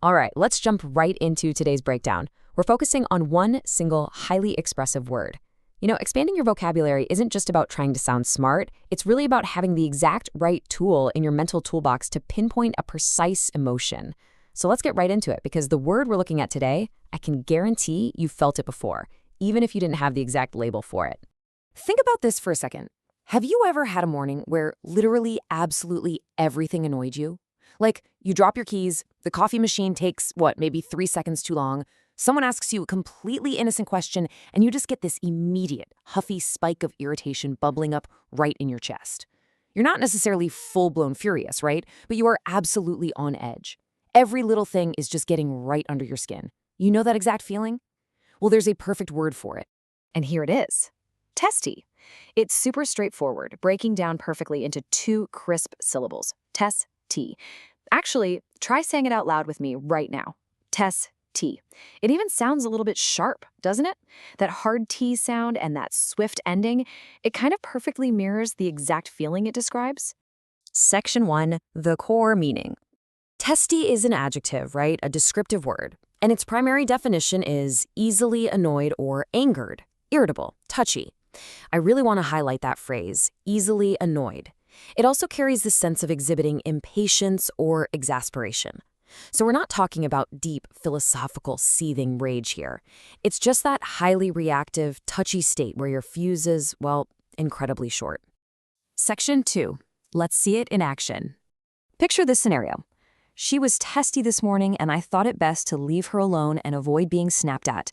All right, let's jump right into today's breakdown. We're focusing on one single, highly expressive word. Expanding your vocabulary isn't just about trying to sound smart. It's really about having the exact right tool in your mental toolbox to pinpoint a precise emotion. So let's get right into it, because the word we're looking at today, I can guarantee you've felt it before, even if you didn't have the exact label for it. Think about this for a second. Have you ever had a morning where literally absolutely everything annoyed you? Like, you drop your keys, the coffee machine takes, maybe 3 seconds too long, someone asks you a completely innocent question, and you just get this immediate, huffy spike of irritation bubbling up right in your chest. You're not necessarily full-blown furious, right? But you are absolutely on edge. Every little thing is just getting right under your skin. You know that exact feeling? Well, there's a perfect word for it. And here it is. Testy. It's super straightforward, breaking down perfectly into 2 crisp syllables. Testy. Actually, try saying it out loud with me right now. Testy. It even sounds a little bit sharp, doesn't it? That hard T sound and that swift ending, it kind of perfectly mirrors the exact feeling it describes. Section 1, the core meaning. Testy is an adjective, right? A descriptive word. And its primary definition is easily annoyed or angered, irritable, touchy. I really want to highlight that phrase, easily annoyed. It also carries the sense of exhibiting impatience or exasperation. So we're not talking about deep, philosophical, seething rage here. It's just that highly reactive, touchy state where your fuse is, incredibly short. Section 2. Let's see it in action. Picture this scenario. She was testy this morning, and I thought it best to leave her alone and avoid being snapped at.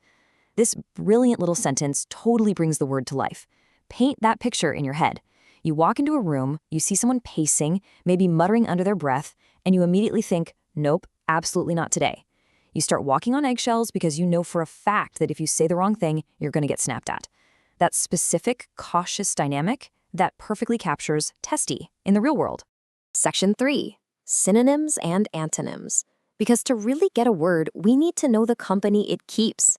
This brilliant little sentence totally brings the word to life. Paint that picture in your head. You walk into a room, you see someone pacing, maybe muttering under their breath, and you immediately think, nope, absolutely not today. You start walking on eggshells because you know for a fact that if you say the wrong thing, you're going to get snapped at. That specific, cautious dynamic, that perfectly captures testy in the real world. Section 3. Synonyms and antonyms. Because to really get a word, we need to know the company it keeps.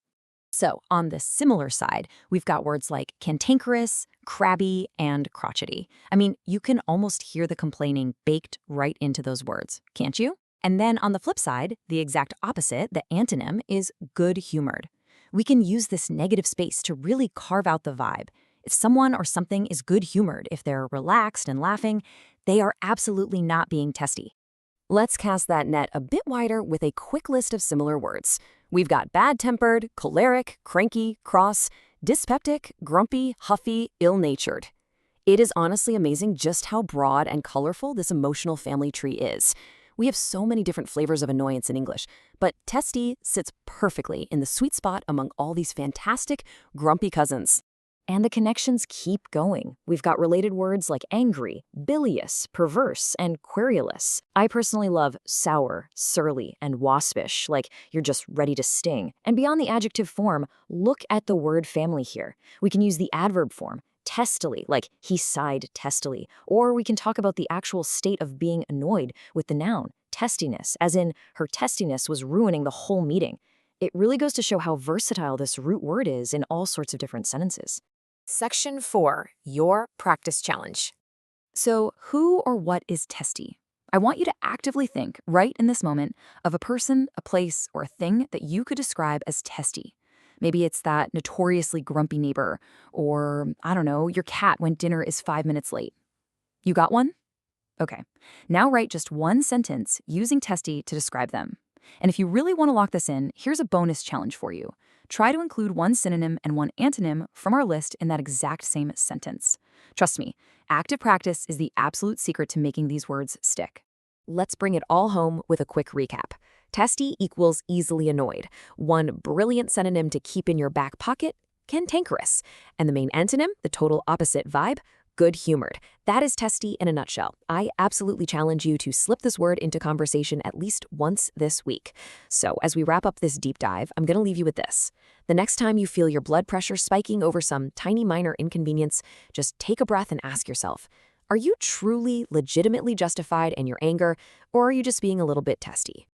So, on the similar side, we've got words like cantankerous, crabby, and crotchety. I mean, you can almost hear the complaining baked right into those words, can't you? And then on the flip side, the exact opposite, the antonym, is good-humored. We can use this negative space to really carve out the vibe. If someone or something is good-humored, if they're relaxed and laughing, they are absolutely not being testy. Let's cast that net a bit wider with a quick list of similar words. We've got bad-tempered, choleric, cranky, cross, dyspeptic, grumpy, huffy, ill-natured. It is honestly amazing just how broad and colorful this emotional family tree is. We have so many different flavors of annoyance in English, but testy sits perfectly in the sweet spot among all these fantastic, grumpy cousins. And the connections keep going. We've got related words like angry, bilious, perverse, and querulous. I personally love sour, surly, and waspish, like you're just ready to sting. And beyond the adjective form, look at the word family here. We can use the adverb form, testily, like he sighed testily. Or we can talk about the actual state of being annoyed with the noun, testiness, as in her testiness was ruining the whole meeting. It really goes to show how versatile this root word is in all sorts of different sentences. Section 4, your practice challenge. So, who or what is testy? I want you to actively think, right in this moment, of a person, a place, or a thing that you could describe as testy. Maybe it's that notoriously grumpy neighbor, or, I don't know, your cat when dinner is 5 minutes late. You got one? Okay. Now write just one sentence using testy to describe them. And if you really want to lock this in, here's a bonus challenge for you. Try to include one synonym and one antonym from our list in that exact same sentence. Trust me, active practice is the absolute secret to making these words stick. Let's bring it all home with a quick recap. Testy equals easily annoyed. One brilliant synonym to keep in your back pocket, cantankerous. And the main antonym, the total opposite vibe, good-humored. That is testy in a nutshell. I absolutely challenge you to slip this word into conversation at least once this week. So as we wrap up this deep dive, I'm going to leave you with this. The next time you feel your blood pressure spiking over some tiny minor inconvenience, just take a breath and ask yourself, are you truly, legitimately justified in your anger, or are you just being a little bit testy?